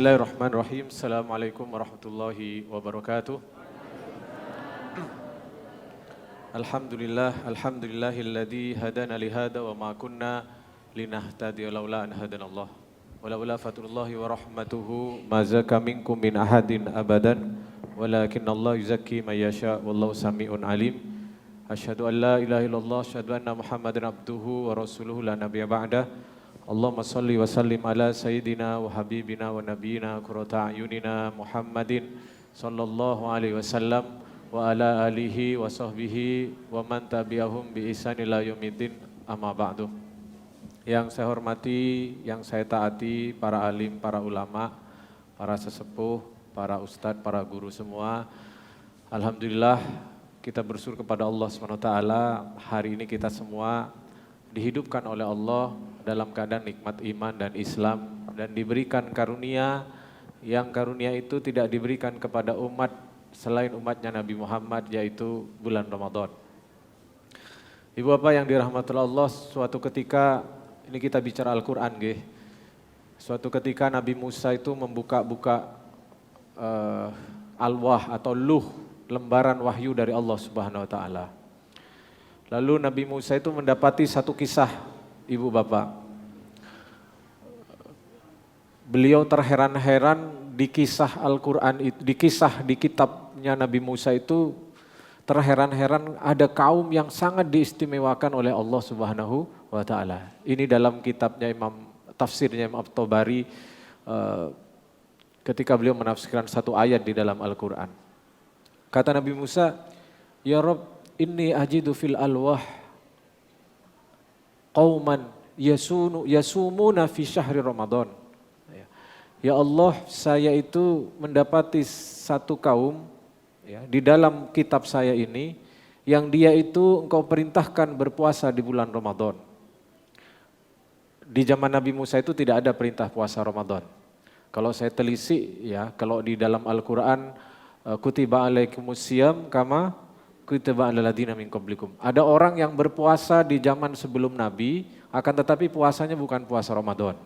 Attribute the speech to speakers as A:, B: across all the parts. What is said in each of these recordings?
A: Bismillahirrahmanirrahim. Assalamualaikum warahmatullahi wabarakatuh. Alhamdulillahilladzi hadana lihada wa ma kunna linahtadiya laula an hadanallah. Walaula fadlullahi wa rahmatuhu ma zaka minkum min ahadin abadan walakinnallaha yuzakki man yasha wallahu samiun alim. Asyhadu an la ilaha illallah, asyhadu anna Muhammadan abduhu wa rasuluhu la nabiyya ba'dah. Allahumma salli wa sallim ala sayyidina wa habibina wa nabiyina qurrata ayunina Muhammadin sallallahu alaihi wasallam wa ala alihi wa sahbihi wa man tabi'ahum bi ihsan ila yaumiddin, amma ba'du. Yang saya hormati, yang saya taati, para alim, para ulama, para sesepuh, para ustadz, para guru semua. Alhamdulillah kita bersyukur kepada Allah SWT, hari ini kita semua dihidupkan oleh Allah dalam keadaan nikmat iman dan Islam dan diberikan karunia yang karunia itu tidak diberikan kepada umat selain umatnya Nabi Muhammad, yaitu bulan Ramadan. Ibu bapak yang dirahmati Allah, suatu ketika ini kita bicara Al-Quran, suatu ketika Nabi Musa itu membuka-buka alwah atau luh, lembaran wahyu dari Allah Subhanahu Wa Taala. Lalu Nabi Musa itu mendapati satu kisah, ibu bapak. Beliau terheran-heran di kisah Al-Quran, di kisah di kitabnya Nabi Musa itu terheran-heran ada kaum yang sangat diistimewakan oleh Allah Subhanahu wa Ta'ala. Ini dalam kitabnya tafsirnya Imam At-Tabari ketika beliau menafsirkan satu ayat di dalam Al-Quran. Kata Nabi Musa, "Ya Rabb, inni ajidu fil alwah qauman yasumuna fi syahri Ramadan." Ya Allah, saya itu mendapati satu kaum di dalam kitab saya ini yang dia itu engkau perintahkan berpuasa di bulan Ramadan. Di zaman Nabi Musa itu tidak ada perintah puasa Ramadan. Kalau saya telisik kalau di dalam Al-Quran kutiba alaikumusiyam kama kutiba alal ladzina min qablikum. Ada orang yang berpuasa di zaman sebelum Nabi, akan tetapi puasanya bukan puasa Ramadan.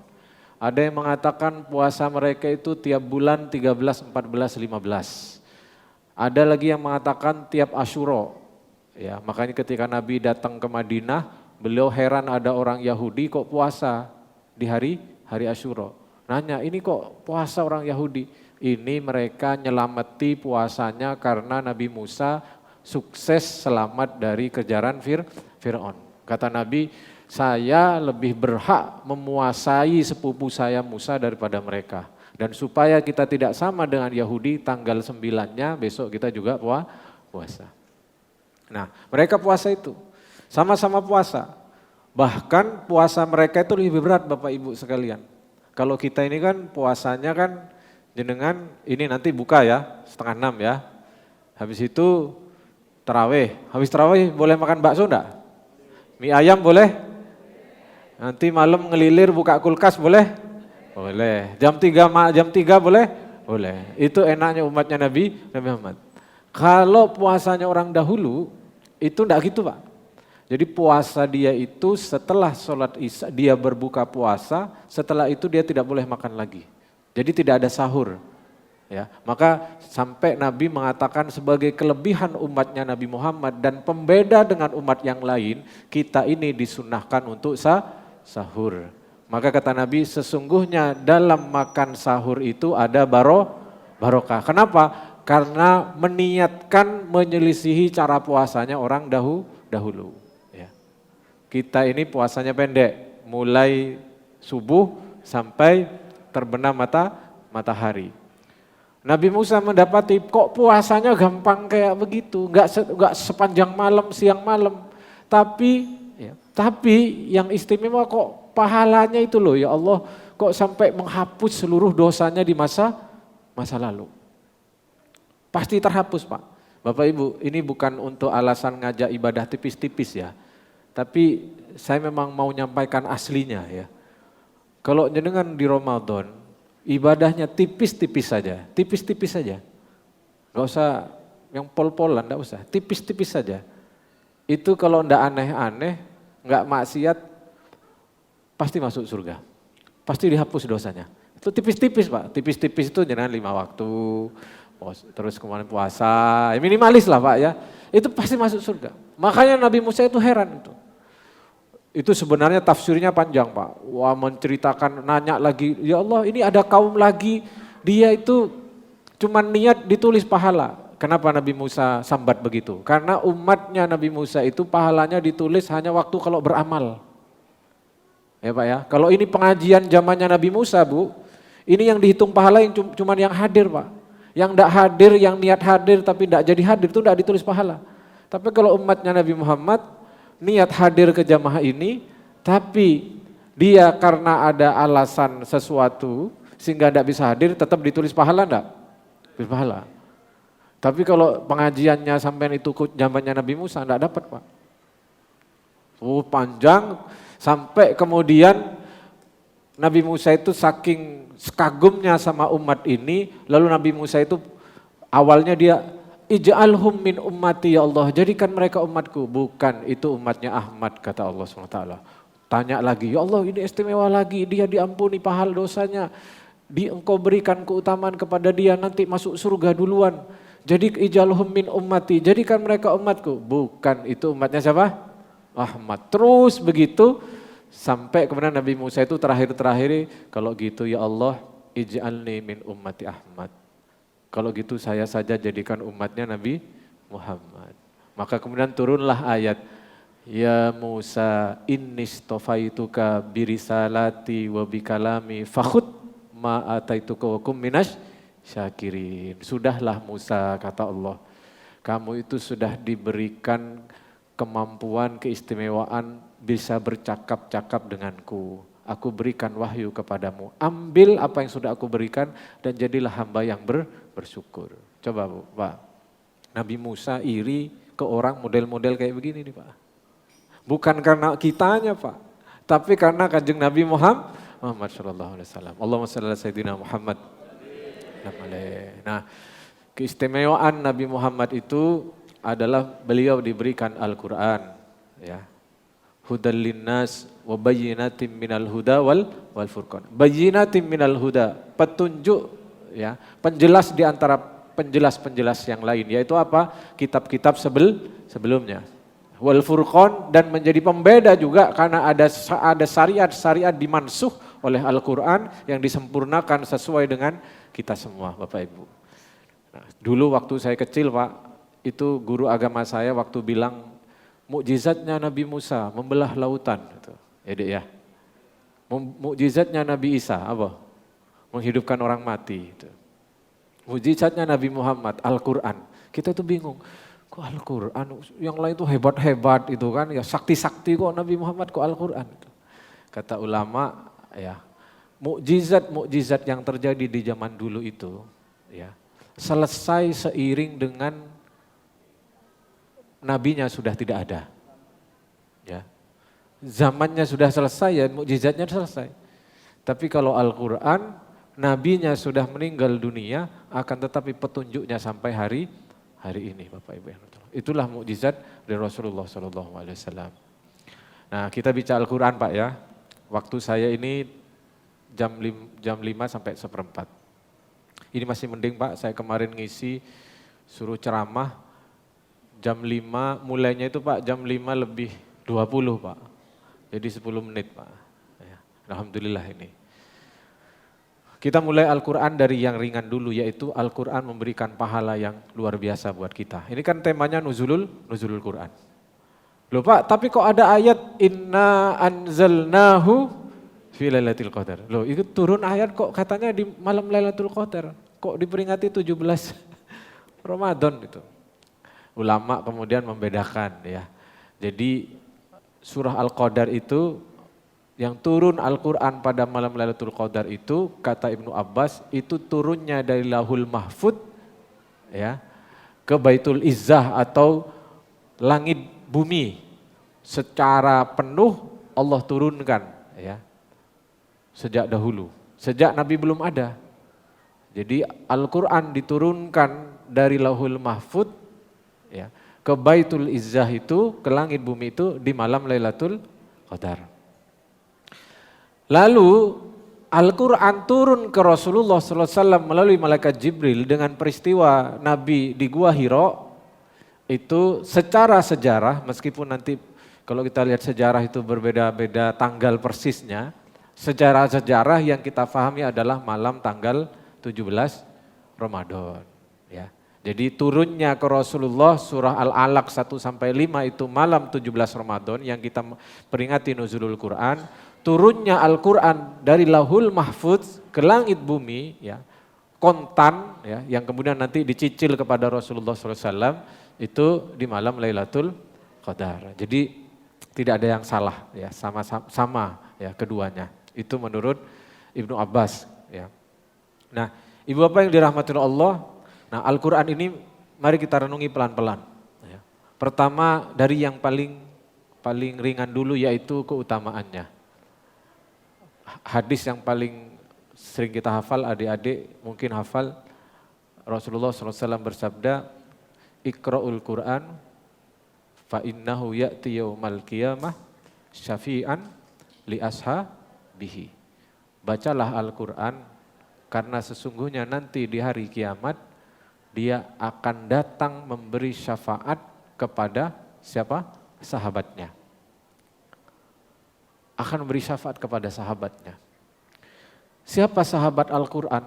A: Ada yang mengatakan puasa mereka itu tiap bulan 13, 14, 15. Ada lagi yang mengatakan tiap Asyura. Ya, makanya ketika Nabi datang ke Madinah, beliau heran ada orang Yahudi kok puasa di hari Asyura. Nanya, ini kok puasa orang Yahudi? Ini mereka nyelamati puasanya karena Nabi Musa sukses selamat dari kejaran Fir'aun. Kata Nabi, saya lebih berhak memuasai sepupu saya Musa daripada mereka. Dan supaya kita tidak sama dengan Yahudi, tanggal 9-nya besok kita juga puasa. Nah, mereka puasa itu, sama-sama puasa. Bahkan puasa mereka itu lebih berat Bapak Ibu sekalian. Kalau kita ini kan puasanya kan jenengan ini nanti buka ya, 5:30 ya. Habis itu tarawih, habis tarawih boleh makan bakso enggak? Mie ayam boleh? Nanti malam ngelilir buka kulkas boleh? Boleh. Jam 3 boleh? Boleh. Itu enaknya umatnya Nabi Muhammad. Kalau puasanya orang dahulu itu enggak gitu Pak. Jadi puasa dia itu setelah sholat isya dia berbuka puasa, setelah itu dia tidak boleh makan lagi. Jadi tidak ada sahur. Ya, maka sampai Nabi mengatakan sebagai kelebihan umatnya Nabi Muhammad dan pembeda dengan umat yang lain, kita ini disunahkan untuk sahur. Maka kata Nabi, sesungguhnya dalam makan sahur itu ada barokah. Kenapa? Karena meniatkan menyelisihi cara puasanya orang dahulu. Ya. Kita ini puasanya pendek, mulai subuh sampai terbenam matahari. Nabi Musa mendapati kok puasanya gampang kayak begitu, enggak sepanjang malam, siang malam. Tapi yang istimewa kok pahalanya itu loh ya Allah, kok sampai menghapus seluruh dosanya di masa lalu. Pasti terhapus Pak. Bapak Ibu, ini bukan untuk alasan ngajak ibadah tipis-tipis ya. Tapi saya memang mau nyampaikan aslinya ya. Kalau jenengan di Ramadan, ibadahnya tipis-tipis saja. Gak usah yang pol-polan, gak usah. Tipis-tipis saja. Itu kalau ndak aneh-aneh, nggak maksiat, pasti masuk surga. Pasti dihapus dosanya. Itu tipis-tipis Pak, tipis-tipis itu jangan 5 waktu, terus kemudian puasa, ya minimalis lah Pak ya. Itu pasti masuk surga. Makanya Nabi Musa itu heran itu. Itu sebenarnya tafsirnya panjang Pak. Wah menceritakan, nanya lagi, ya Allah ini ada kaum lagi, dia itu cuma niat ditulis pahala. Kenapa Nabi Musa sambat begitu? Karena umatnya Nabi Musa itu pahalanya ditulis hanya waktu kalau beramal. Ya Pak ya, kalau ini pengajian zamannya Nabi Musa Bu, ini yang dihitung pahala yang cuma yang hadir Pak. Yang tidak hadir, yang niat hadir tapi tidak jadi hadir itu tidak ditulis pahala. Tapi kalau umatnya Nabi Muhammad, niat hadir ke jamaah ini, tapi dia karena ada alasan sesuatu sehingga tidak bisa hadir, tetap ditulis pahala enggak? Ditulis pahala. Tapi kalau pengajiannya sampai itu zamannya Nabi Musa, enggak dapat Pak. Panjang sampai kemudian Nabi Musa itu saking kagumnya sama umat ini, lalu Nabi Musa itu awalnya dia ij'alhum min ummati ya Allah, jadikan mereka umatku. Bukan, itu umatnya Ahmad kata Allah SWT. Tanya lagi, ya Allah ini istimewa lagi, dia diampuni pahala dosanya, engkau berikan keutamaan kepada dia, nanti masuk surga duluan. Jadi ij'alhum min ummati, jadikan mereka umatku. Bukan, itu umatnya siapa? Ahmad. Terus begitu sampai kemudian Nabi Musa itu terakhir kalau gitu ya Allah ij'alni min ummati Ahmad. Kalau gitu saya saja jadikan umatnya Nabi Muhammad. Maka kemudian turunlah ayat, ya Musa innistofaituka birisalati wa bikalami fakhud ma ataituka wa kum minasy syakirin. Sudahlah Musa kata Allah, kamu itu sudah diberikan kemampuan, keistimewaan bisa bercakap-cakap denganku. Aku berikan wahyu kepadamu. Ambil apa yang sudah aku berikan dan jadilah hamba yang bersyukur. Coba Bu, Pak. Nabi Musa iri ke orang model-model kayak begini nih Pak. Bukan karena kitanya Pak, tapi karena kanjeng Nabi Muhammad sallallahu alaihi wasallam. Allahumma shalli ala sayyidina Muhammad. Nah, keistimewaan Nabi Muhammad itu adalah beliau diberikan Al-Quran, ya. Hudal linnas wa bayyinatin minal huda wal furqan. Bayyinatin minal huda, petunjuk ya, penjelas di antara penjelas-penjelas yang lain, yaitu apa? Kitab-kitab sebelumnya. Wal furqan, dan menjadi pembeda juga karena ada syariat-syariat dimansuh oleh Al-Quran yang disempurnakan sesuai dengan kita semua Bapak Ibu. Nah, dulu waktu saya kecil Pak, itu guru agama saya waktu bilang mukjizatnya Nabi Musa membelah lautan, gitu. Ya Dek ya. Mukjizatnya Nabi Isa apa? Menghidupkan orang mati. Gitu. Mukjizatnya Nabi Muhammad Al-Quran. Kita tuh bingung, kok Al-Quran? Yang lain tuh hebat-hebat itu kan, ya sakti-sakti, kok Nabi Muhammad kok Al-Quran? Gitu. Kata ulama, ya mukjizat-mukjizat yang terjadi di zaman dulu itu, ya selesai seiring dengan nabinya sudah tidak ada. Ya. Zamannya sudah selesai, ya mukjizatnya selesai. Tapi kalau Al-Quran, nabinya sudah meninggal dunia, akan tetapi petunjuknya sampai hari ini Bapak Ibu. Itulah mukjizat dari Rasulullah SAW. Nah kita bicara Al-Quran Pak ya, waktu saya ini jam 5 sampai 1:15. Ini masih mending Pak, saya kemarin ngisi suruh ceramah, jam 5, mulainya itu Pak jam 5:20 Pak. Jadi 10 menit Pak. Ya, alhamdulillah ini. Kita mulai Al-Quran dari yang ringan dulu, yaitu Al-Quran memberikan pahala yang luar biasa buat kita. Ini kan temanya nuzulul Quran. Loh Pak, tapi kok ada ayat inna anzalnahu fi lailatul qadar. Loh itu turun ayat kok katanya di malam Lailatul Qadar. Kok diperingati 17 Ramadan gitu. Ulama kemudian membedakan ya. Jadi surah Al-Qadar itu yang turun Al-Quran pada malam Lailatul Qadar itu kata Ibnu Abbas itu turunnya dari Lauhul Mahfud ya ke Baitul Izzah atau langit bumi secara penuh Allah turunkan ya sejak dahulu, sejak Nabi belum ada. Jadi Al-Quran diturunkan dari Lauhul Mahfud ya, ke Baitul Izzah itu, ke langit bumi itu di malam Lailatul Qadar. Lalu Al-Quran turun ke Rasulullah SAW melalui malaikat Jibril dengan peristiwa Nabi di Gua Hiro, itu secara sejarah, meskipun nanti kalau kita lihat sejarah itu berbeda-beda tanggal persisnya, sejarah yang kita pahami adalah malam tanggal 17 Ramadan. Ya. Jadi turunnya ke Rasulullah surah Al-Alaq 1-5 itu malam 17 Ramadan yang kita peringati nuzulul Quran. Turunnya Al-Quran dari Lauhul Mahfudz ke langit bumi, ya, kontan, ya, yang kemudian nanti dicicil kepada Rasulullah SAW, itu di malam Lailatul Qadar. Jadi tidak ada yang salah, ya, sama ya keduanya. Itu menurut Ibnu Abbas. Ya. Nah, ibu bapak yang dirahmati Allah, nah Al-Quran ini mari kita renungi pelan-pelan. Ya. Pertama dari yang paling ringan dulu yaitu keutamaannya. Hadis yang paling sering kita hafal, adik-adik mungkin hafal, Rasulullah SAW bersabda, Iqra'ul Qur'an fa innahu ya'ti yaumal qiyamah syafi'an li ashabihi. Bacalah Al-Quran karena sesungguhnya nanti di hari kiamat dia akan datang memberi syafaat kepada siapa? Sahabatnya. Akan memberi syafaat kepada sahabatnya. Siapa sahabat Al-Quran?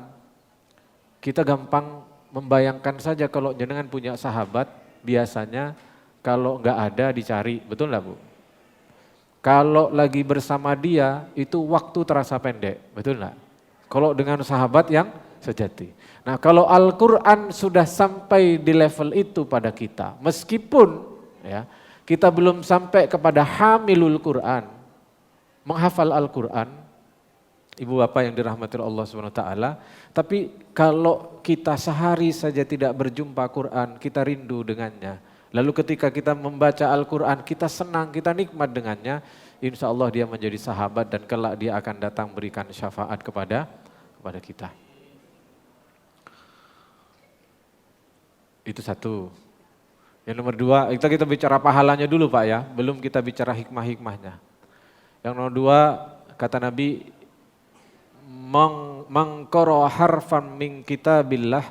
A: Kita gampang membayangkan saja kalau jenengan punya sahabat, biasanya kalau enggak ada dicari, betul enggak Bu? Kalau lagi bersama dia, itu waktu terasa pendek, betul enggak? Kalau dengan sahabat yang sejati. Nah kalau Al-Quran sudah sampai di level itu pada kita, meskipun ya kita belum sampai kepada hamilul Quran, menghafal Al-Quran, ibu bapak yang dirahmati Allah SWT, tapi kalau kita sehari saja tidak berjumpa Quran, kita rindu dengannya. Lalu ketika kita membaca Al-Quran, kita senang, kita nikmat dengannya, insya Allah dia menjadi sahabat dan kelak dia akan datang berikan syafaat kepada kita. Itu satu. Yang nomor dua, kita bicara pahalanya dulu Pak ya, belum kita bicara hikmah-hikmahnya. Yang nomor dua, kata Nabi, mangkoro harfan min kitabillah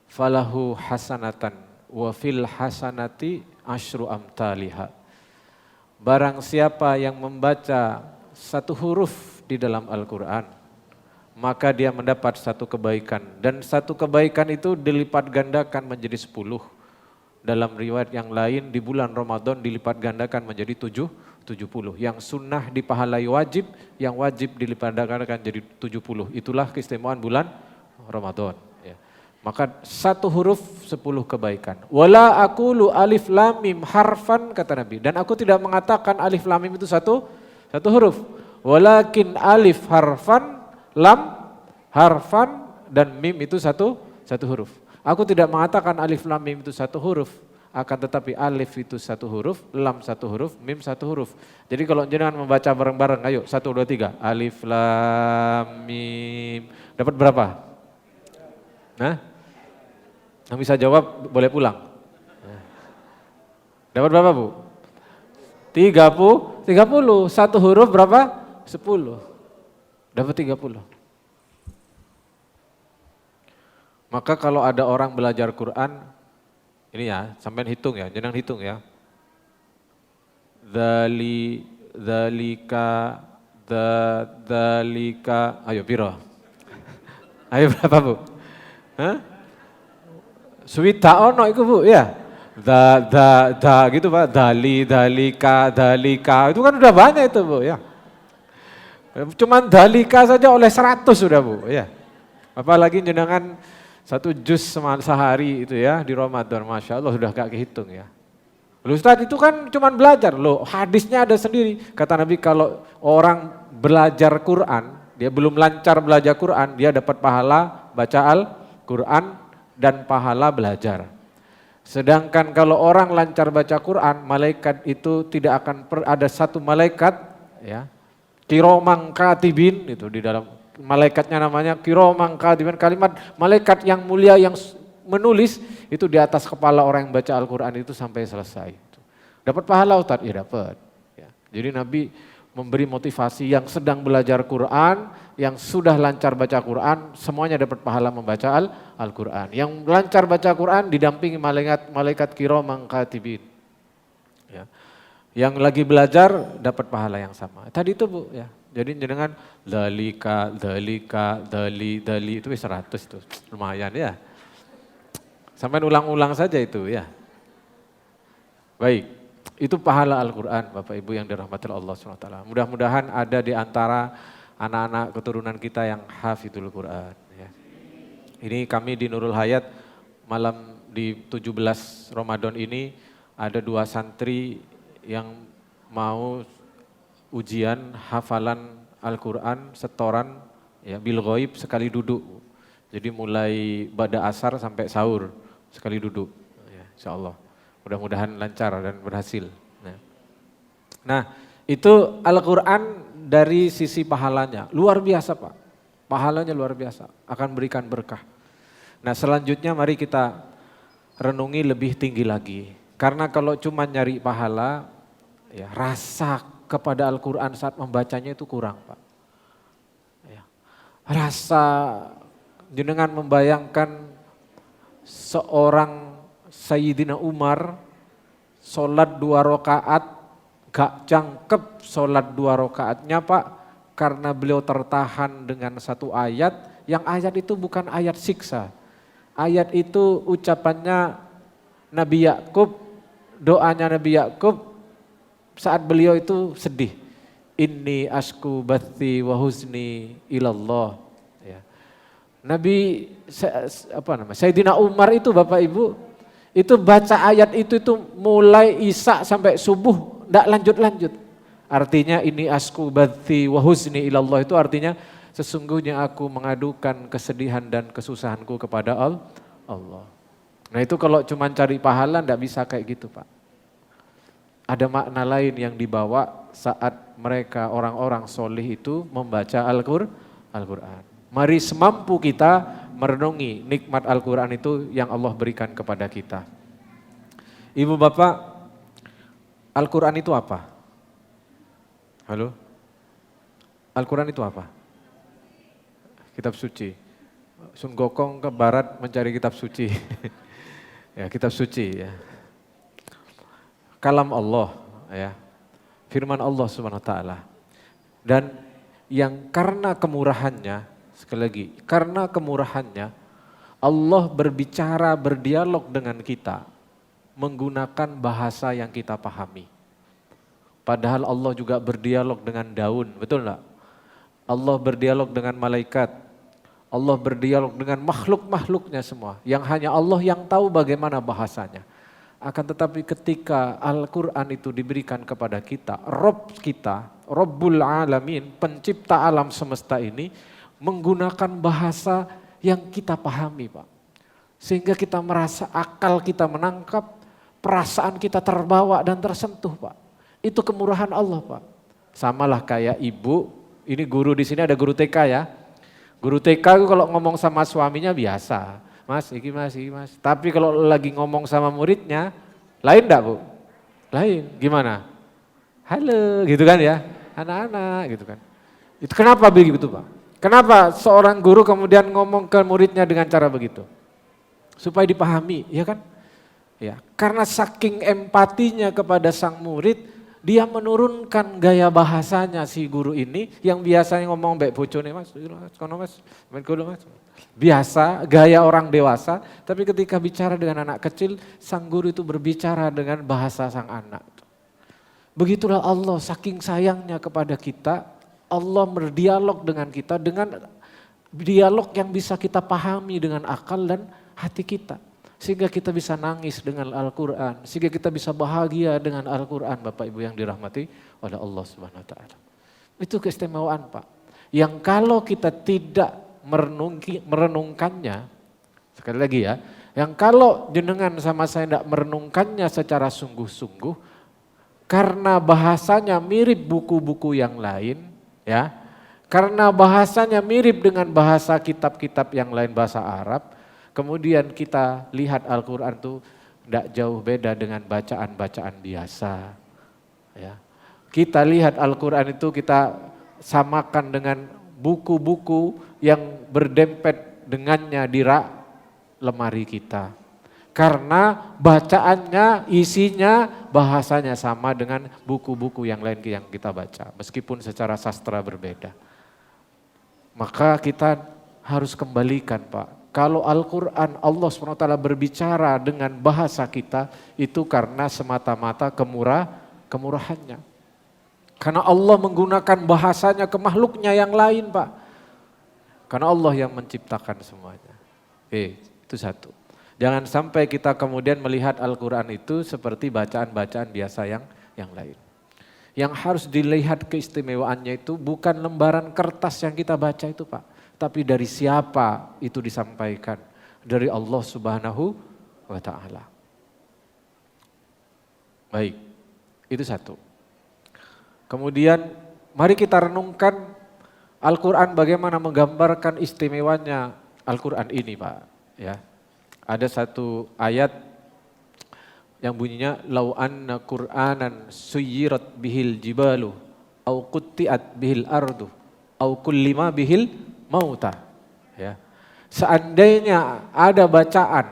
A: falahu hasanatan wa fil hasanati asyru amthaliha. Barang siapa yang membaca satu huruf di dalam Al-Quran, maka dia mendapat satu kebaikan. Dan satu kebaikan itu dilipat gandakan menjadi 10. Dalam riwayat yang lain di bulan Ramadan dilipat gandakan menjadi 70. Yang sunnah dipahalai wajib, yang wajib dilipat gandakan jadi 70. Itulah keistimewaan bulan Ramadan. Ya. Maka satu huruf 10 kebaikan. Wala aqulu alif lam mim harfan, kata Nabi. Dan aku tidak mengatakan alif lam mim itu satu huruf. Walakin alif harfan, lam harfan, dan mim itu satu huruf. Aku tidak mengatakan alif lam mim itu satu huruf, akan tetapi alif itu satu huruf, lam satu huruf, mim satu huruf. Jadi kalau jenengan membaca bareng-bareng, ayo 1, 2, 3, alif lam mim, dapat berapa? Nah, yang bisa jawab boleh pulang. Dapat berapa Bu? 30, satu huruf berapa? 10, dapat 30. Maka kalau ada orang belajar Quran, ini ya, sampean hitung ya, jangan hitung ya. Dzalika, ayo piro? Ayo berapa Bu? Hah? Suwita ono iku Bu, ya. Gitu Pak, dalika, itu kan udah banyak itu Bu, ya. Cuman dalika saja oleh 100 sudah Bu, ya. Apalagi jenengan 1 juz sehari itu ya di Ramadan, Masya Allah sudah gak kehitung ya. Loh Ustaz itu kan cuman belajar, loh hadisnya ada sendiri. Kata Nabi kalau orang belajar Quran, dia belum lancar belajar Quran, dia dapat pahala baca Al-Quran dan pahala belajar. Sedangkan kalau orang lancar baca Quran, malaikat itu tidak akan ada satu malaikat ya, kiromang katibin itu di dalam. Malaikatnya namanya kiromang katibin, kalimat malaikat yang mulia yang menulis itu di atas kepala orang yang baca Al-Quran itu sampai selesai. Dapat pahala Ustaz? Ya dapat. Ya. Jadi Nabi memberi motivasi yang sedang belajar Quran, yang sudah lancar baca Quran, semuanya dapat pahala membaca Al-Quran. Yang lancar baca Quran didampingi malaikat kiramang katibin. Ya. Yang lagi belajar dapat pahala yang sama. Tadi itu Bu, ya. Jadi dengan dalika, dali itu 100 itu. Lumayan ya. Sampai ulang-ulang saja itu ya. Baik. Itu pahala Al-Quran Bapak Ibu yang dirahmati Allah SWT. Mudah-mudahan ada di antara anak-anak keturunan kita yang hafidhul Quran. Ya. Ini kami di Nurul Hayat malam di 17 Ramadan ini ada 2 santri yang mau ujian hafalan Al-Quran setoran ya, bil ghaib sekali duduk. Jadi mulai bada asar sampai sahur sekali duduk. Ya, insya Allah. Mudah-mudahan lancar dan berhasil. Nah, itu Al-Quran dari sisi pahalanya. Luar biasa Pak. Pahalanya luar biasa. Akan berikan berkah. Nah selanjutnya mari kita renungi lebih tinggi lagi. Karena kalau cuma nyari pahala, ya, rasa kepada Al-Quran saat membacanya itu kurang Pak. Ya. Rasa jenengan membayangkan seorang Sayyidina Umar sholat 2 rakaat, gak jangkep sholat 2 rakaatnya Pak, karena beliau tertahan dengan 1 ayat, yang ayat itu bukan ayat siksa. Ayat itu ucapannya Nabi Yakub, doanya Nabi Yakub saat beliau itu sedih. Inni asku bathi wa huzni ilallah. Ya. Sayyidina Umar itu Bapak Ibu, itu baca ayat itu mulai isya sampai subuh, tidak lanjut-lanjut. Artinya ini asku bathi wa huzni ilallah itu artinya sesungguhnya aku mengadukan kesedihan dan kesusahanku kepada Allah. Nah itu kalau cuma cari pahala tidak bisa kayak gitu Pak. Ada makna lain yang dibawa saat mereka orang-orang solih itu membaca Al-Quran. Mari semampu kita merenungi nikmat Al-Quran itu yang Allah berikan kepada kita. Ibu Bapak, Al-Quran itu apa? Halo? Al-Quran itu apa? Kitab suci. Sun Gokong ke barat mencari kitab suci. Ya, kitab suci ya. Kalam Allah ya. Firman Allah Subhanahu wa taala. Dan yang karena kemurahannya, sekali lagi, karena kemurahannya Allah berbicara, berdialog dengan kita menggunakan bahasa yang kita pahami. Padahal Allah juga berdialog dengan daun, betul enggak? Allah berdialog dengan malaikat. Allah berdialog dengan makhluk-makhluknya semua. Yang hanya Allah yang tahu bagaimana bahasanya. Akan tetapi ketika Al-Quran itu diberikan kepada kita, Rob kita, Rabbul Alamin, pencipta alam semesta ini, menggunakan bahasa yang kita pahami Pak. Sehingga kita merasa akal kita menangkap, perasaan kita terbawa dan tersentuh Pak. Itu kemurahan Allah Pak. Samalah kayak ibu, ini guru di sini ada guru TK ya. Guru TK itu kalau ngomong sama suaminya biasa, mas, iki mas. Tapi kalau lagi ngomong sama muridnya, lain enggak Bu? Lain, gimana? Halo, gitu kan ya, anak-anak gitu kan. Itu kenapa begitu Pak? Kenapa seorang guru kemudian ngomong ke muridnya dengan cara begitu? Supaya dipahami, ya kan? Ya, karena saking empatinya kepada sang murid, dia menurunkan gaya bahasanya si guru ini yang biasanya ngomong mbek bojone mas, kono mas, biasa gaya orang dewasa, tapi ketika bicara dengan anak kecil, sang guru itu berbicara dengan bahasa sang anak. Begitulah Allah saking sayangnya kepada kita, Allah berdialog dengan kita dengan dialog yang bisa kita pahami dengan akal dan hati kita. Sehingga kita bisa nangis dengan Al-Quran, sehingga kita bisa bahagia dengan Al-Quran Bapak Ibu yang dirahmati oleh Allah Subhanahu wa taala. Itu keistimewaan Pak. Yang kalau kita tidak merenungkannya, sekali lagi ya, yang kalau jenengan sama saya tidak merenungkannya secara sungguh-sungguh, karena bahasanya mirip buku-buku yang lain, ya, karena bahasanya mirip dengan bahasa kitab-kitab yang lain bahasa Arab, kemudian kita lihat Al-Quran itu tidak jauh beda dengan bacaan-bacaan biasa. Ya. Kita lihat Al-Quran itu kita samakan dengan buku-buku yang berdempet dengannya di rak lemari kita. Karena bacaannya, isinya, bahasanya sama dengan buku-buku yang lain yang kita baca. Meskipun secara sastra berbeda. Maka kita harus kembalikan Pak. Kalau Al-Quran Allah SWT berbicara dengan bahasa kita, itu karena semata-mata kemurahannya. Karena Allah menggunakan bahasanya ke makhluknya yang lain Pak. Karena Allah yang menciptakan semuanya. Itu satu. Jangan sampai kita kemudian melihat Al-Quran itu seperti bacaan-bacaan biasa yang lain. Yang harus dilihat keistimewaannya itu bukan lembaran kertas yang kita baca itu Pak. Tapi dari siapa itu disampaikan. Dari Allah Subhanahu wa Ta'ala. Baik, itu satu. Kemudian mari kita renungkan Al-Quran bagaimana menggambarkan istimewanya Al-Quran ini Pak. Ya. Ada satu ayat yang bunyinya lau anna Qur'anan suyirat bihil jibalu au qutti'at bihil ardu au kullima bihil mauta. Ya. Seandainya ada bacaan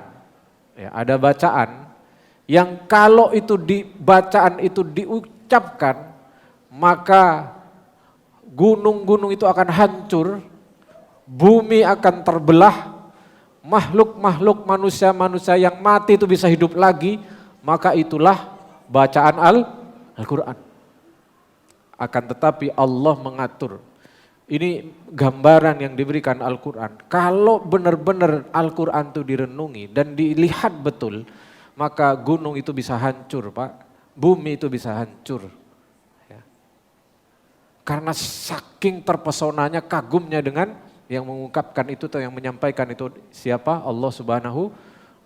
A: yang kalau itu bacaan itu diucapkan maka gunung-gunung itu akan hancur, bumi akan terbelah, makhluk-makhluk manusia-manusia yang mati itu bisa hidup lagi, maka itulah bacaan Al-Quran. Akan tetapi Allah mengatur. Ini gambaran yang diberikan Al-Quran. Kalau benar-benar Al-Quran itu direnungi dan dilihat betul, maka gunung itu bisa hancur Pak, bumi itu bisa hancur. Ya. Karena saking terpesonanya, kagumnya dengan yang mengungkapkan itu atau yang menyampaikan itu siapa? Allah Subhanahu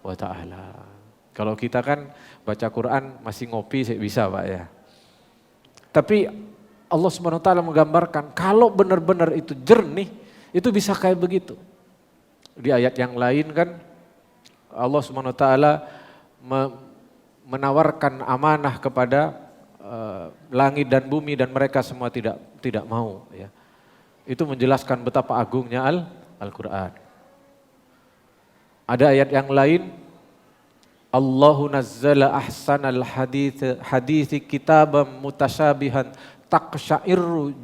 A: wa Ta'ala. Kalau kita kan baca Quran masih ngopi bisa Pak ya. Tapi Allah Subhanahu wa Ta'ala menggambarkan kalau benar-benar itu jernih, itu bisa kayak begitu. Di ayat yang lain kan Allah Subhanahu wa Ta'ala menawarkan amanah kepada langit dan bumi dan mereka semua tidak mau ya. Itu menjelaskan betapa agungnya Al-Quran. Ada ayat yang lain, Allahu nazzala ahsanal hadithi kitabam mutasyabihan taqsya'irru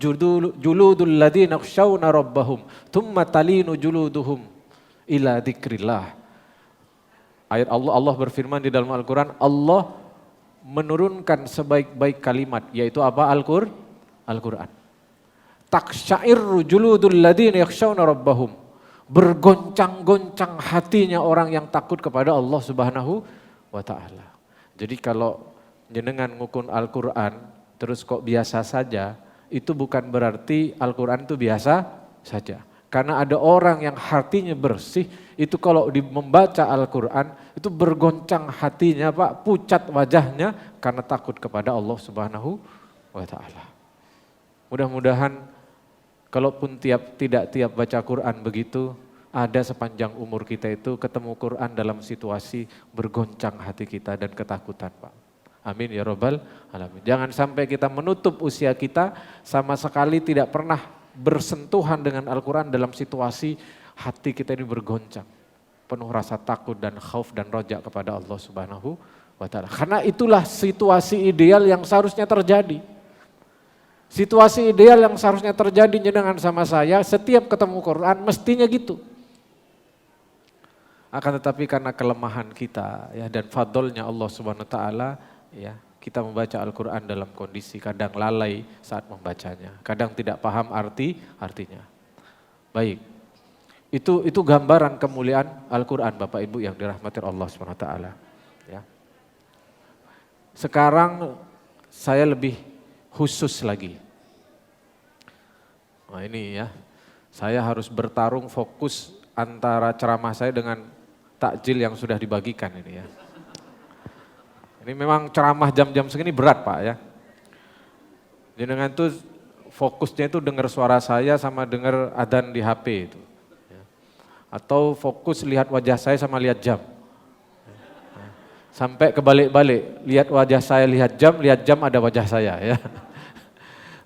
A: juludul ladhina khshawna rabbahum thumma talinu juluduhum ila dzikrillah. Ayat Allah berfirman di dalam Al-Quran, Allah menurunkan sebaik-baik kalimat, yaitu apa? Al-Quran. Taqsya'irru juludul ladhina yakhshawna rabbahum. Bergoncang-goncang hatinya orang yang takut kepada Allah Subhanahu wa Ta'ala. Jadi kalau jenengan ngukun Al-Quran terus kok biasa saja, itu bukan berarti Al-Quran itu biasa saja. Karena ada orang yang hatinya bersih, itu kalau membaca Al-Quran itu bergoncang hatinya Pak, pucat wajahnya karena takut kepada Allah Subhanahu wa Ta'ala. Mudah-mudahan kalaupun tidak tiap baca Quran begitu, ada sepanjang umur kita itu ketemu Quran dalam situasi bergoncang hati kita dan ketakutan Pak. Amin ya Rabbal Alamin. Jangan sampai kita menutup usia kita sama sekali tidak pernah bersentuhan dengan Al-Quran dalam situasi hati kita ini bergoncang. Penuh rasa takut dan khauf dan roja kepada Allah Subhanahu wa Ta'ala. Karena itulah situasi ideal yang seharusnya terjadi. Situasi ideal yang seharusnya terjadi jenengan sama saya, setiap ketemu Quran mestinya gitu. Akan tetapi karena kelemahan kita ya dan fadlnya Allah Subhanahu wa Ta'ala ya, kita membaca Al-Quran dalam kondisi kadang lalai saat membacanya, kadang tidak paham artinya. Baik, itu gambaran kemuliaan Al-Quran Bapak Ibu yang dirahmati Allah Subhanahu wa Ta'ala. Ya. Sekarang saya lebih khusus lagi. Nah ini ya, saya harus bertarung fokus antara ceramah saya dengan takjil yang sudah dibagikan ini ya. Ini memang ceramah jam-jam segini berat Pak ya. Jenengan tuh fokusnya itu dengar suara saya sama dengar adzan di HP itu. Ya. Atau fokus lihat wajah saya sama lihat jam. Sampai kebalik-balik, lihat wajah saya lihat jam ada wajah saya ya.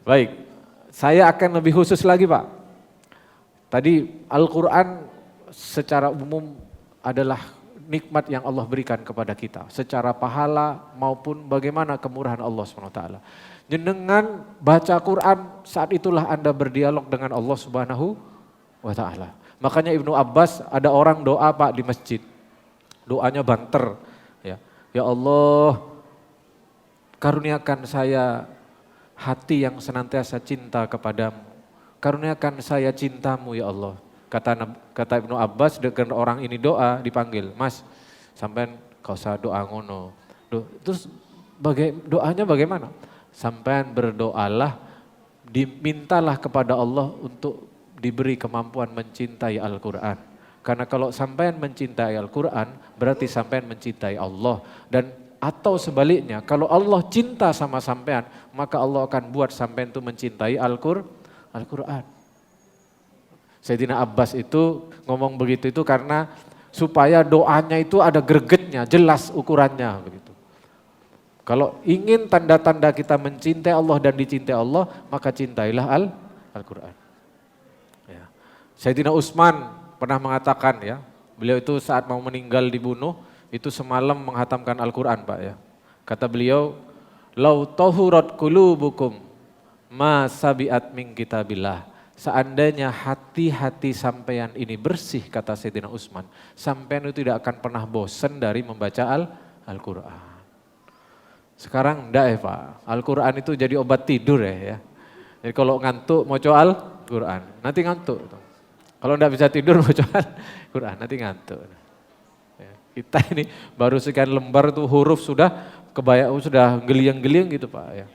A: Baik, saya akan lebih khusus lagi Pak. Tadi Al-Quran secara umum adalah nikmat yang Allah berikan kepada kita. Secara pahala maupun bagaimana kemurahan Allah SWT. Jenengan baca Quran, saat itulah Anda berdialog dengan Allah Subhanahu wa Ta'ala. Makanya Ibnu Abbas ada orang doa Pak di masjid. Doanya banter. Ya Allah, karuniakan saya hati yang senantiasa cinta kepadamu. Karuniakan saya cintamu ya Allah. Kata Ibnu Abbas dengan orang ini doa dipanggil, Mas sampean kau usah doa ngono. Terus doanya bagaimana? Sampean berdoalah, dimintalah kepada Allah untuk diberi kemampuan mencintai Al-Quran. Karena kalau sampean mencintai Al-Quran berarti sampean mencintai Allah. Dan atau sebaliknya, kalau Allah cinta sama sampean, maka Allah akan buat sampean itu mencintai Al-Quran. Sayyidina Abbas itu ngomong begitu itu karena supaya doanya itu ada gregetnya, jelas ukurannya begitu. Kalau ingin tanda-tanda kita mencintai Allah dan dicintai Allah, maka cintailah Al-Quran. Ya. Sayyidina Utsman pernah mengatakan ya, beliau itu saat mau meninggal dibunuh, itu semalam menghatamkan Al-Quran Pak ya. Kata beliau, lau tahurat qulubukum ma sabiat min kitabillah. Seandainya hati-hati sampean ini bersih, kata Sayyidina Utsman, sampean itu tidak akan pernah bosan dari membaca Al-Quran. Sekarang enggak ya Pak, Al-Quran itu jadi obat tidur ya. Jadi kalau ngantuk mau Al-Quran, nanti ngantuk. Kalau enggak bisa tidur mau Al-Quran, nanti ngantuk. Ya, kita ini baru sekian lembar tuh huruf sudah sudah geliang-geliang gitu Pak ya.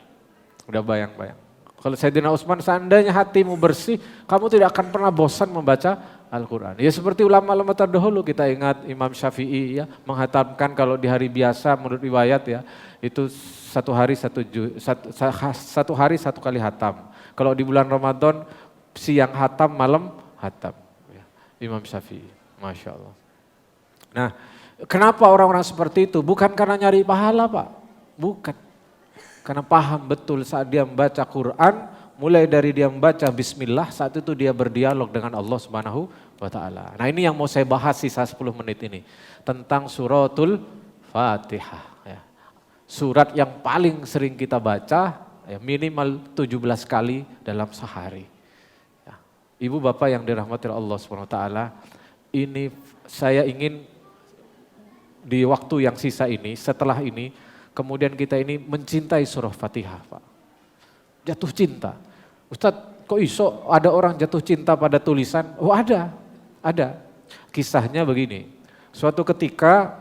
A: Udah bayang-bayang. Kalau Sayyidina Utsman, seandainya hatimu bersih, kamu tidak akan pernah bosan membaca Al-Quran. Ya seperti ulama-ulama terdahulu, kita ingat Imam Syafi'i ya, menghatamkan kalau di hari biasa menurut riwayat ya, itu satu hari satu kali hatam. Kalau di bulan Ramadan, siang hatam, malam hatam. Ya, Imam Syafi'i, Masya Allah. Nah, kenapa orang-orang seperti itu? Bukan karena nyari pahala Pak, bukan. Karena paham betul saat dia membaca Quran, mulai dari dia membaca bismillah, saat itu dia berdialog dengan Allah Subhanahu wa Ta'ala. Nah ini yang mau saya bahas sisa 10 menit ini. Tentang suratul Fatihah. Ya. Surat yang paling sering kita baca, ya, minimal 17 kali dalam sehari. Ya. Ibu bapak yang dirahmati Allah Subhanahu wa Ta'ala, ini saya ingin di waktu yang sisa ini, setelah ini, kemudian kita ini mencintai surah Fatihah Pak. Jatuh cinta. Ustadz kok iso ada orang jatuh cinta pada tulisan? Oh ada. Kisahnya begini. Suatu ketika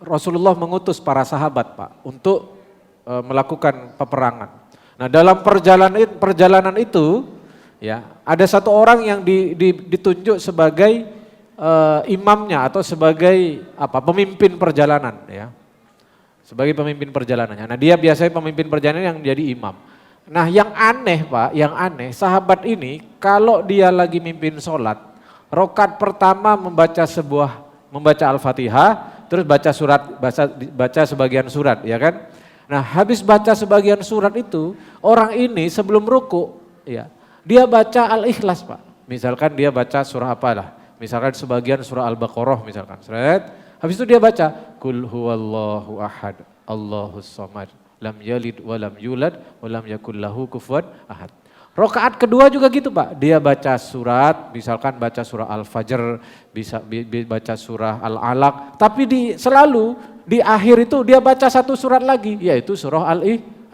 A: Rasulullah mengutus para sahabat Pak untuk melakukan peperangan. Nah dalam perjalanan itu ya ada satu orang yang ditunjuk sebagai imamnya atau sebagai pemimpin perjalanan ya. Sebagai pemimpin perjalanannya. Nah dia biasanya pemimpin perjalanan yang jadi imam. Nah yang aneh Pak, sahabat ini kalau dia lagi mimpin sholat, rokat pertama membaca Al-Fatihah, terus baca sebagian surat ya kan. Nah habis baca sebagian surat itu, orang ini sebelum ruku ya, dia baca Al-Ikhlas Pak. Misalkan dia baca surah apalah, misalkan sebagian surah Al-Baqarah misalkan. Habis itu dia baca Qul huwallahu ahad, Allahus samad, lam yalid wa lam yulad wa lam yakul lahu kufuwan ahad. Rakaat kedua juga gitu Pak, dia baca surat, misalkan baca surah Al-Fajr, bisa baca surah Al-Alaq, tapi selalu di akhir itu dia baca satu surat lagi, yaitu surah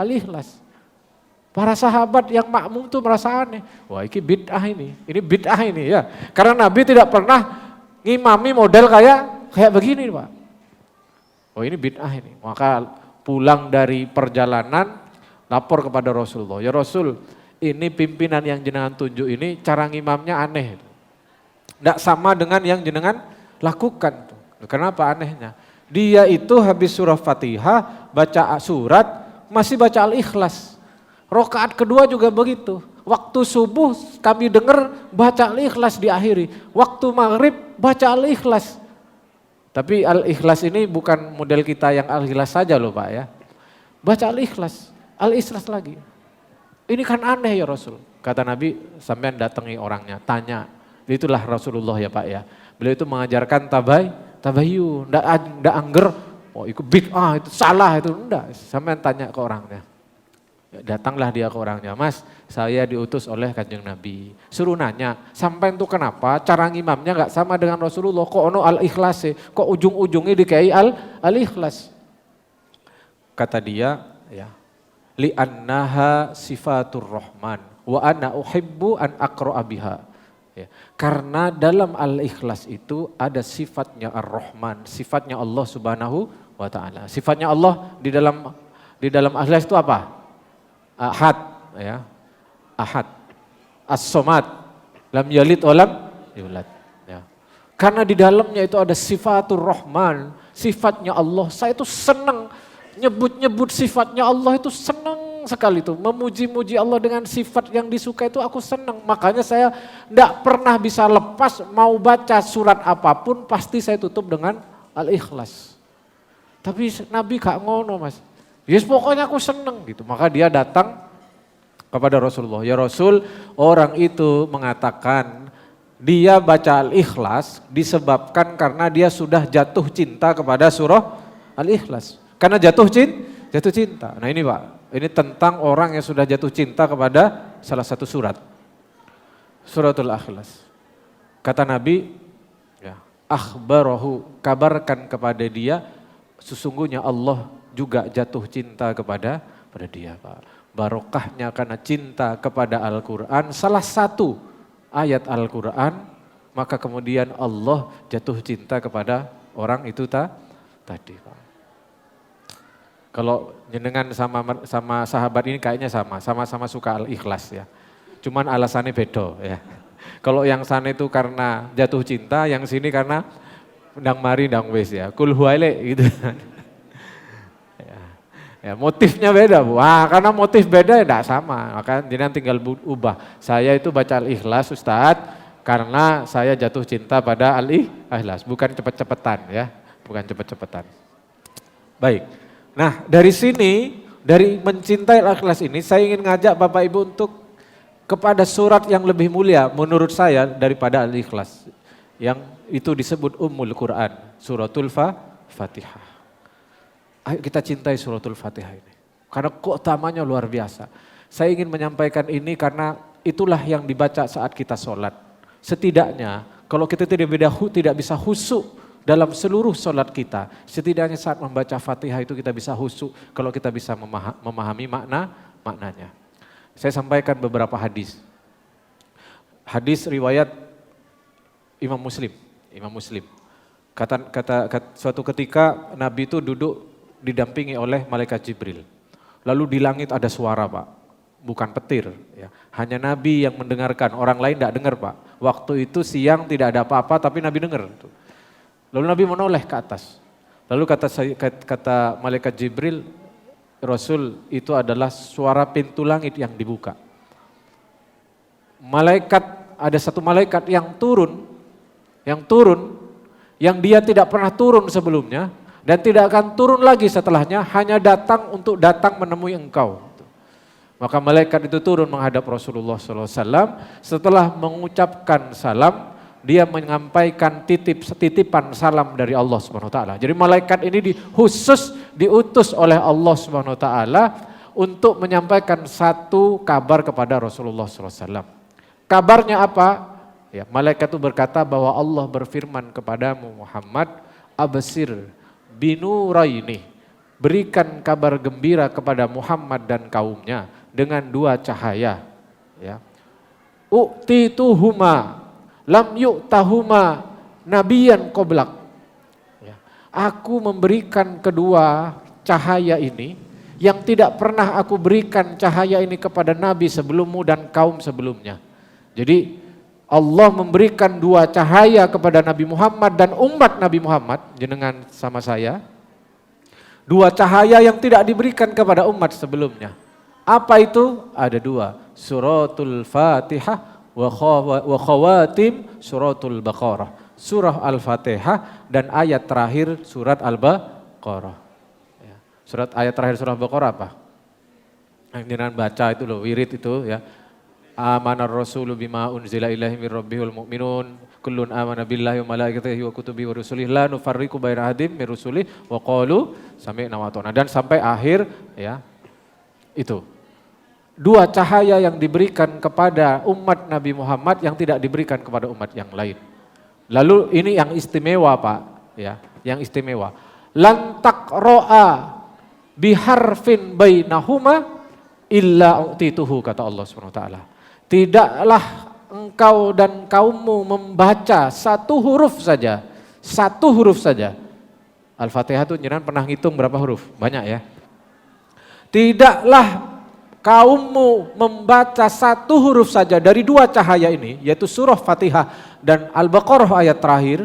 A: Al-Ikhlas. Para sahabat yang makmum tuh merasa aneh, wah ini bid'ah ini ya. Karena Nabi tidak pernah ngimami model kayak begini Pak. Oh ini bid'ah ini. Maka pulang dari perjalanan lapor kepada Rasulullah. Ya Rasul, ini pimpinan yang jenengan tunjuk ini cara ngimamnya aneh. Tidak sama dengan yang jenengan lakukan. Kenapa anehnya? Dia itu habis surah Fatihah, baca surat, masih baca Al-Ikhlas. Rakaat kedua juga begitu. Waktu subuh kami dengar baca Al-Ikhlas diakhiri. Waktu maghrib baca Al-Ikhlas. Tapi Al-Ikhlas ini bukan model kita yang Al-Ikhlas saja loh Pak ya. Baca Al-Ikhlas lagi. Ini kan aneh ya Rasul. Kata Nabi, sampean datangi orangnya, tanya. Itulah Rasulullah ya Pak ya. Beliau itu mengajarkan tabayun, ndak angger, oh itu bid'ah, itu salah, itu enggak. Sampean tanya ke orangnya. Datanglah dia ke orangnya, Mas saya diutus oleh Kanjeng Nabi. Suruh nanya, sampean itu kenapa cara ngimamnya enggak sama dengan Rasulullah, kok ono al-ikhlas kok ujung-ujungnya dikai al-ikhlas. Kata dia, ya, li'annaha sifatur rahman wa ana uhibbu an aqra'a biha. Ya, karena dalam al-ikhlas itu ada sifatnya ar-Rahman, sifatnya Allah Subhanahu wa taala. Sifatnya Allah di dalam al-ikhlas itu apa? Ahad, ya. Ahad. As-Somad, lam yalid wa lam yulad, ya. Karena di dalamnya itu ada sifatur Rahman, sifatnya Allah. Saya itu senang nyebut-nyebut sifatnya Allah, itu senang sekali itu. Memuji-muji Allah dengan sifat yang disuka itu aku senang. Makanya saya tidak pernah bisa lepas, mau baca surat apapun pasti saya tutup dengan Al-Ikhlas. Tapi Nabi gak ngono Mas. Yes pokoknya aku senang gitu. Maka dia datang kepada Rasulullah. Ya Rasul, orang itu mengatakan dia baca Al-Ikhlas disebabkan karena dia sudah jatuh cinta kepada surah Al-Ikhlas. Karena jatuh cinta. Nah ini Pak, ini tentang orang yang sudah jatuh cinta kepada salah satu surat. Suratul Ikhlas. Kata Nabi, ya, akhbarahu, kabarkan kepada dia, sesungguhnya Allah juga jatuh cinta kepada dia Pak. Barokahnya karena cinta kepada Al-Quran, salah satu ayat Al-Quran, maka kemudian Allah jatuh cinta kepada orang itu tadi Pak. Kalau jenengan sama sahabat ini kayaknya sama-sama suka Al-Ikhlas ya. Cuman alasannya beda ya. Kalau yang sana itu karena jatuh cinta, yang sini karena ndang mari ndang wis ya. Kul huwaile gitu. Ya, motifnya beda Bu. Karena motif beda ya enggak sama. Maka jenengan tinggal ubah. Saya itu baca Al-Ikhlas Ustadz karena saya jatuh cinta pada Al-Ikhlas. Bukan cepet-cepetan ya. Bukan cepet-cepetan. Baik. Nah dari sini, dari mencintai Al-Ikhlas ini saya ingin ngajak Bapak Ibu untuk kepada surat yang lebih mulia menurut saya daripada Al-Ikhlas. Yang itu disebut Ummul Quran, Suratul Fatihah. Ayo kita cintai Suratul Fatihah ini. Karena keutamanya luar biasa. Saya ingin menyampaikan ini karena itulah yang dibaca saat kita sholat. Setidaknya kalau kita tidak bisa khusyuk dalam seluruh sholat kita. Setidaknya saat membaca Fatihah itu kita bisa khusyuk kalau kita bisa memahami maknanya. Saya sampaikan beberapa hadis. Hadis riwayat Imam Muslim. Kata suatu ketika Nabi itu duduk didampingi oleh malaikat Jibril. Lalu di langit ada suara Pak, bukan petir. Ya. Hanya Nabi yang mendengarkan, orang lain tidak dengar Pak. Waktu itu siang tidak ada apa-apa tapi Nabi dengar. Lalu Nabi menoleh ke atas. Lalu kata malaikat Jibril, Rasul itu adalah suara pintu langit yang dibuka. Ada satu malaikat yang turun, yang dia tidak pernah turun sebelumnya, dan tidak akan turun lagi setelahnya, hanya datang menemui engkau. Maka malaikat itu turun menghadap Rasulullah SAW. Setelah mengucapkan salam, dia menyampaikan titipan salam dari Allah SWT. Jadi malaikat ini khusus diutus oleh Allah SWT untuk menyampaikan satu kabar kepada Rasulullah SAW. Kabarnya apa? Ya, malaikat itu berkata bahwa Allah berfirman kepadamu Muhammad, absir binuraini, berikan kabar gembira kepada Muhammad dan kaumnya dengan dua cahaya. Ya. U'tituhuma lam yu'tahuma nabiyan qoblak. Ya. Aku memberikan kedua cahaya ini yang tidak pernah aku berikan cahaya ini kepada nabi sebelummu dan kaum sebelumnya. Jadi Allah memberikan dua cahaya kepada Nabi Muhammad dan umat Nabi Muhammad, jenengan sama saya. Dua cahaya yang tidak diberikan kepada umat sebelumnya. Apa itu? Ada dua. Suratul Fatihah wa khawatim Suratul Baqarah. Surah Al-Fatihah dan ayat terakhir surat Al-Baqarah. Ayat terakhir surah Al-Baqarah apa? Yang jenengan baca itu loh, wirid itu ya. Amanar rasulu bima unzila ilaihi mir rabbihil mu'minun kullun amana billahi wa malaikatihi wa kutubihi wa rusulihi la nufarriqu baina ahadin min rusulihi wa qalu sami'na wa ata'na, dan sampai akhir ya. Itu dua cahaya yang diberikan kepada umat Nabi Muhammad yang tidak diberikan kepada umat yang lain. Lalu ini yang istimewa Pak ya, yang istimewa. Lan taqra'a biharfin bainahuma illa u'tituhu, kata Allah Subhanahu wa taala. Tidaklah engkau dan kaummu membaca satu huruf saja. Al-Fatihah itu jenengan pernah ngitung berapa huruf? Banyak ya. Tidaklah kaummu membaca satu huruf saja dari dua cahaya ini, yaitu surah Fatihah dan Al-Baqarah ayat terakhir,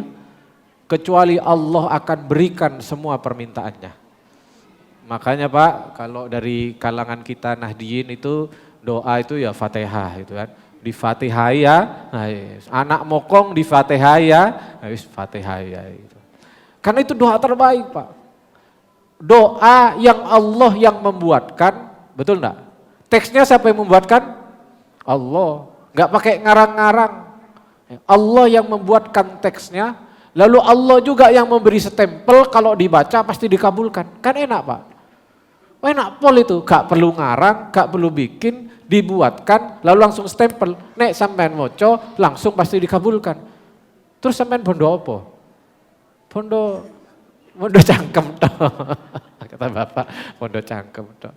A: kecuali Allah akan berikan semua permintaannya. Makanya Pak, kalau dari kalangan kita Nahdiyin itu doa itu ya Fatihah itu kan. Di Fatihah ya, nah, anak mokong di Fatihah ya, Fatihah ya itu. Karena itu doa terbaik Pak. Doa yang Allah yang membuatkan, betul enggak? Teksnya siapa yang membuatkan? Allah. Enggak pakai ngarang-ngarang. Allah yang membuatkan teksnya, lalu Allah juga yang memberi stempel kalau dibaca pasti dikabulkan. Kan enak Pak. Enak pol itu, gak perlu ngarang, gak perlu bikin, dibuatkan, lalu langsung stempel. Nek sampean moco, langsung pasti dikabulkan. Terus sampean bondo apa? Bondo cangkem toh. Kata Bapak, bondo cangkem toh.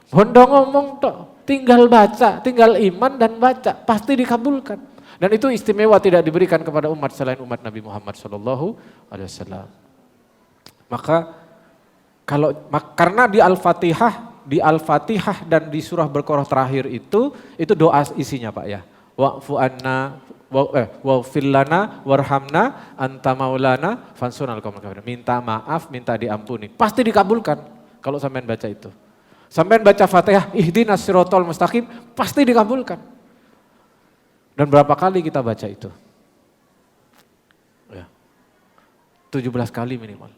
A: Bondo ngomong toh, tinggal baca, tinggal iman dan baca, pasti dikabulkan. Dan itu istimewa tidak diberikan kepada umat selain umat Nabi Muhammad SAW. Maka karena di Al-Fatihah dan di surah Baqarah terakhir itu doa isinya Pak ya. Wa'fu anna wa'fir lana warhamna anta maulana fansurna al-qaumil kafirin. Minta maaf, minta diampuni. Pasti dikabulkan kalau sampean baca itu. Sampean baca Fatihah, ihdinas siratal mustaqim, pasti dikabulkan. Dan berapa kali kita baca itu? Ya. 17 kali minimal.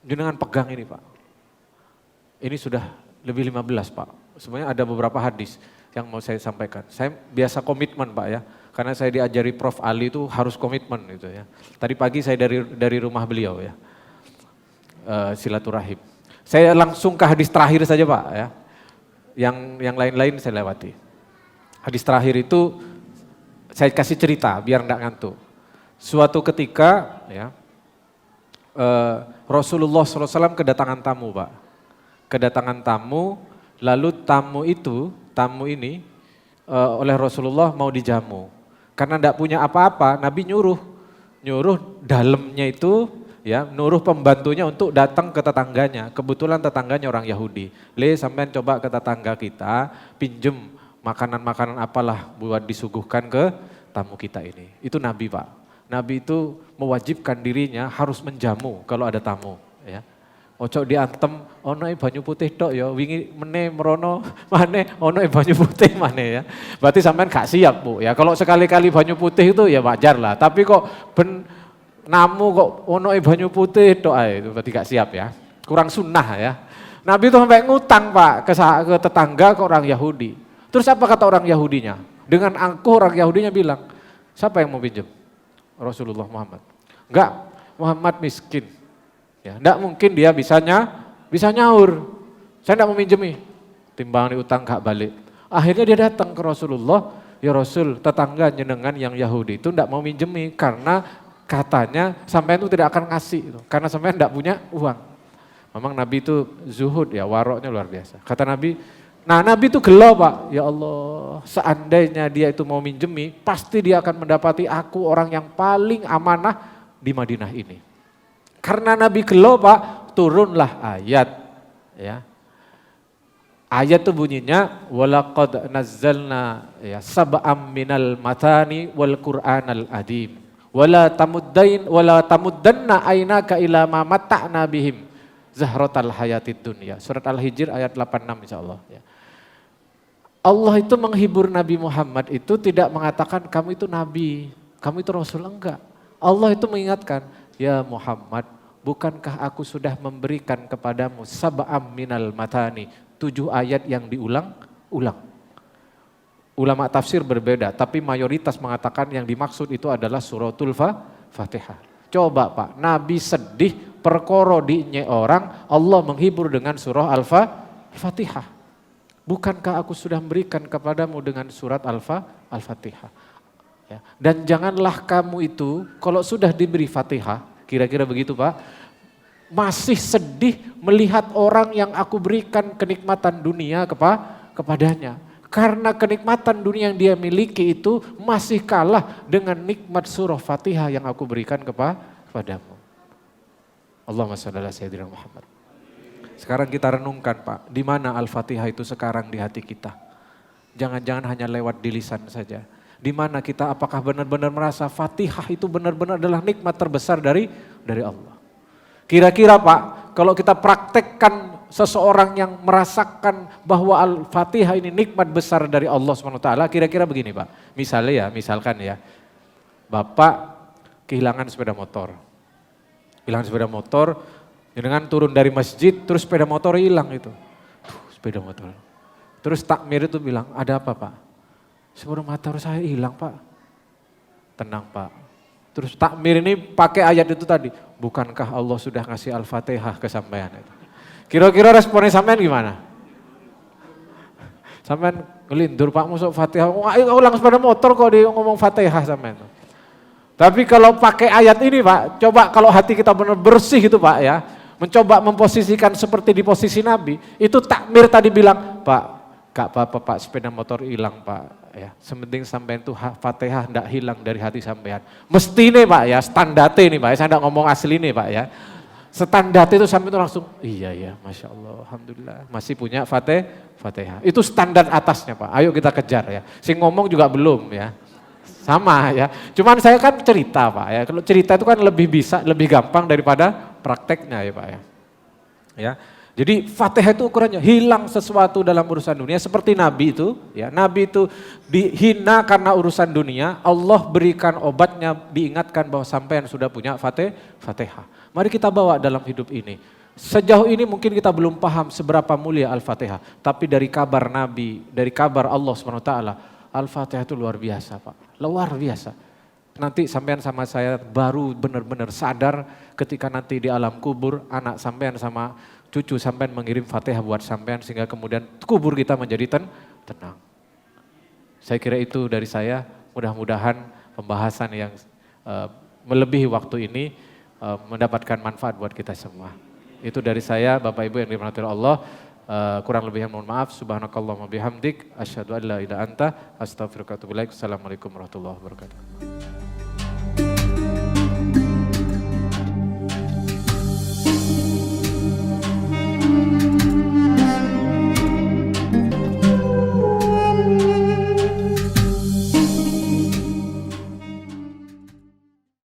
A: Jenengan pegang ini Pak. Ini sudah lebih 15 Pak. Sebenarnya ada beberapa hadis yang mau saya sampaikan. Saya biasa komitmen Pak ya. Karena saya diajari Prof. Ali itu harus komitmen gitu ya. Tadi pagi saya dari rumah beliau ya. Silaturahim. Saya langsung ke hadis terakhir saja Pak ya. Yang lain-lain saya lewati. Hadis terakhir itu saya kasih cerita biar enggak ngantuk. Suatu ketika ya, Rasulullah SAW kedatangan tamu Pak. Kedatangan tamu, lalu tamu ini oleh Rasulullah mau dijamu. Karena tidak punya apa-apa, Nabi nyuruh dalamnya itu ya, nyuruh pembantunya untuk datang ke tetangganya. Kebetulan tetangganya orang Yahudi. Sampean coba ke tetangga kita, pinjem makanan-makanan apalah buat disuguhkan ke tamu kita ini. Itu Nabi Pak. Nabi itu mewajibkan dirinya harus menjamu kalau ada tamu ya. Ojo diantem ono banyu putih tok ya, wingi meneh merono maneh ono banyu putih maneh ya. Berarti sampean gak siap Bu ya. Kalau sekali-kali banyu putih itu ya wajar lah, tapi kok namu kok ono banyu putih tok ae itu berarti gak siap ya. Kurang sunnah ya. Nabi itu sampai ngutang Pak ke tetangga ke orang Yahudi. Terus apa kata orang Yahudinya? Dengan angkuh orang Yahudinya bilang, siapa yang mau pinjam? Rasulullah Muhammad. Enggak, Muhammad miskin. Ya, enggak mungkin dia bisa nyaur. Saya enggak mau minjemi. Timbang diutang gak balik. Akhirnya dia datang ke Rasulullah, ya Rasul, tetangga jenengan yang Yahudi itu enggak mau minjemi karena katanya sampean itu tidak akan ngasih, karena sampean enggak punya uang. Memang Nabi itu zuhud ya, waroknya luar biasa. Kata Nabi, Nabi itu gelo Pak, ya Allah, seandainya dia itu mau minjemi, pasti dia akan mendapati aku orang yang paling amanah di Madinah ini. Karena Nabi gelo Pak, turunlah ayat. Ya. Ayat itu bunyinya, walaqad nazzalna ya, sab'am minal matani wal Qur'anal adim. Wala tamuddanna ainaka ila ma matta'na bihim zahratal hayatid dunya. Surat Al-Hijr ayat 86 insyaallah ya. Allah itu menghibur Nabi Muhammad itu tidak mengatakan kamu itu nabi, kamu itu rasul, enggak. Allah itu mengingatkan, ya Muhammad, bukankah aku sudah memberikan kepadamu sab'am minal matani, 7 ayat yang diulang-ulang. Ulama tafsir berbeda, tapi mayoritas mengatakan yang dimaksud itu adalah suratul Fatihah. Coba Pak, Nabi sedih, perkara dinye orang, Allah menghibur dengan surah Al-Fatihah. Bukankah aku sudah memberikan kepadamu dengan surat Al-Fatihah? Ya. Dan janganlah kamu itu, kalau sudah diberi Fatihah, kira-kira begitu Pak, masih sedih melihat orang yang aku berikan kenikmatan dunia kepadanya. Karena kenikmatan dunia yang dia miliki itu masih kalah dengan nikmat surah Fatihah yang aku berikan kepadamu. Allahumma shalli ala sayyidina Muhammad. Sekarang kita renungkan Pak, di mana Al-Fatihah itu sekarang di hati kita? Jangan-jangan hanya lewat di lisan saja. Di mana kita apakah benar-benar merasa Fatihah itu benar-benar adalah nikmat terbesar dari Allah. Kira-kira Pak, kalau kita praktekkan seseorang yang merasakan bahwa Al-Fatihah ini nikmat besar dari Allah SWT, kira-kira begini Pak. Misalkan ya, Bapak kehilangan sepeda motor. Kehilangan sepeda motor, dengan turun dari masjid, terus sepeda motor hilang itu. Sepeda motor. Terus takmir itu bilang, ada apa Pak? Sepeda motor saya hilang Pak. Tenang Pak. Terus takmir ini pakai ayat itu tadi. Bukankah Allah sudah ngasih Al-Fatihah ke sampean itu? Kira-kira responnya sampean gimana? Sampean ngelindur Pak masuk Fatihah. Ulang sepeda motor kok dia ngomong Fatihah sampean. Tapi kalau pakai ayat ini Pak, coba kalau hati kita benar bersih gitu Pak ya. Mencoba memposisikan seperti di posisi Nabi. Itu takmir tadi bilang, Pak, gak apa-apa Pak, sepeda motor hilang Pak. Ya, sementing sampean itu Fatihah tidak hilang dari hati sampean. Mesti nih Pak ya, standar ini Pak ya, saya tidak ngomong asli nih Pak ya. Standar itu sampai itu langsung, iya Masya Allah, Alhamdulillah masih punya Fatihah. Itu standar atasnya Pak, ayo kita kejar ya. Sing ngomong juga belum ya. Sama ya, cuman saya kan cerita Pak ya, kalau cerita itu kan lebih gampang daripada prakteknya ya Pak ya. Ya, jadi Fatihah itu ukurannya hilang sesuatu dalam urusan dunia seperti Nabi itu, ya Nabi itu dihina karena urusan dunia, Allah berikan obatnya, diingatkan bahwa sampean sudah punya Fatihah. Mari kita bawa dalam hidup ini. Sejauh ini mungkin kita belum paham seberapa mulia Al-Fatihah, tapi dari kabar Nabi, dari kabar Allah SWT, Al-Fatihah itu luar biasa Pak, luar biasa. Nanti sampean sama saya baru benar-benar sadar ketika nanti di alam kubur anak sampean sama cucu sampean mengirim Fatihah buat sampean sehingga kemudian kubur kita menjadi tenang. Saya kira itu dari saya, mudah-mudahan pembahasan yang melebihi waktu ini mendapatkan manfaat buat kita semua. Itu dari saya Bapak Ibu yang dirahmati Allah. Kurang lebih yang mohon maaf. Subhanakallahumma bihamdik asyhadu an la ilaha illa anta astaghfiruka wa atubu ilaik. Assalamualaikum warahmatullahi wabarakatuh.